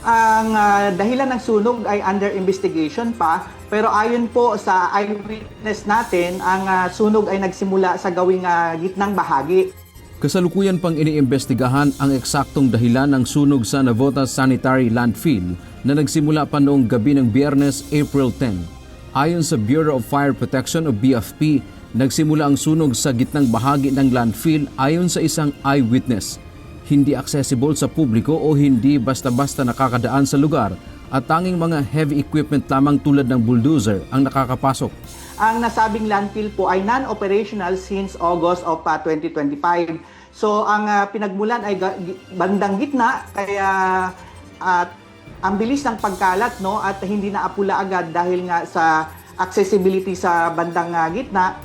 Ang dahilan ng sunog ay under investigation pa, pero ayon po sa eyewitness natin, ang sunog ay nagsimula sa gawing gitnang bahagi. Kasalukuyan pang iniimbestigahan ang eksaktong dahilan ng sunog sa Navotas Sanitary Landfill na nagsimula pa noong gabi ng Biyernes, April 10. Ayon sa Bureau of Fire Protection o BFP, nagsimula ang sunog sa gitnang bahagi ng landfill ayon sa isang eyewitness. Hindi accessible sa publiko o hindi basta-basta nakakadaan sa lugar at tanging mga heavy equipment lamang tulad ng bulldozer ang nakakapasok. Ang nasabing landfill po ay non-operational since August of 2025. So ang pinagmulan ay bandang gitna, kaya ang bilis ng pagkalat, no, at hindi naapula agad dahil nga sa accessibility sa bandang gitna.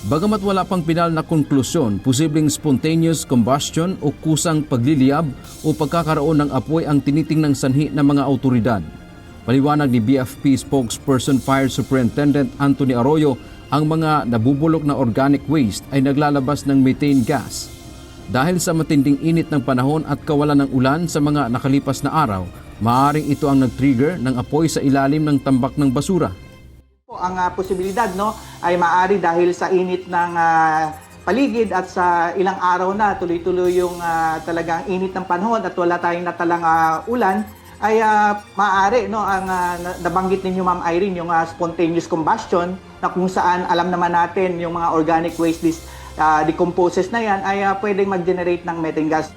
Bagamat wala pang pinal na konklusyon, posibleng spontaneous combustion o kusang pagliliyab o pagkakaroon ng apoy ang tinitingnang sanhi ng mga autoridad. Paliwanag ni BFP spokesperson Fire Superintendent Anthony Arroyo, ang mga nabubulok na organic waste ay naglalabas ng methane gas. Dahil sa matinding init ng panahon at kawalan ng ulan sa mga nakalipas na araw, maaaring ito ang nag-trigger ng apoy sa ilalim ng tambak ng basura. Ang posibilidad, no, ay maaari dahil sa init ng paligid at sa ilang araw na tuloy-tuloy yung talagang init ng panahon at wala tayong natalang ulan, ay maaari, no, ang nabanggit ninyo Ma'am Irene, yung spontaneous combustion, na kung saan alam naman natin yung mga organic waste decomposes na yan ay pwedeng mag-generate ng methane gas.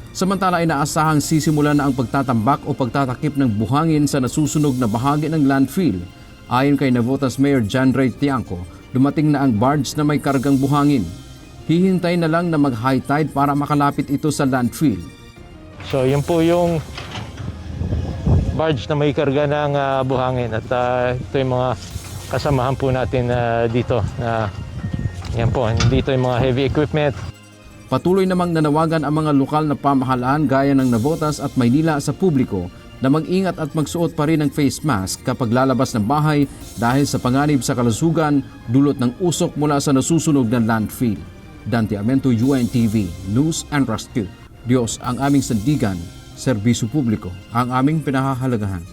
Samantala, inaasahang sisimulan na ang pagtatambak o pagtatakip ng buhangin sa nasusunog na bahagi ng landfill. Ayon kay Navotas Mayor John Ray Tiangco, dumating na ang barge na may kargang buhangin. Hihintay na lang na mag-high tide para makalapit ito sa landfill. So yun po yung barge na may karga ng buhangin at ito yung mga kasamahan po natin dito. Yan po, dito yung mga heavy equipment. Patuloy namang nanawagan ang mga lokal na pamahalaan gaya ng Navotas at Maynila sa publiko na mag-ingat at magsuot pa rin ng face mask kapag lalabas ng bahay dahil sa panganib sa kalusugan dulot ng usok mula sa nasusunog na landfill. Dante Amento, UNTV, News and Rescue. Diyos ang aming sandigan, serbisyo publiko ang aming pinahahalagahan.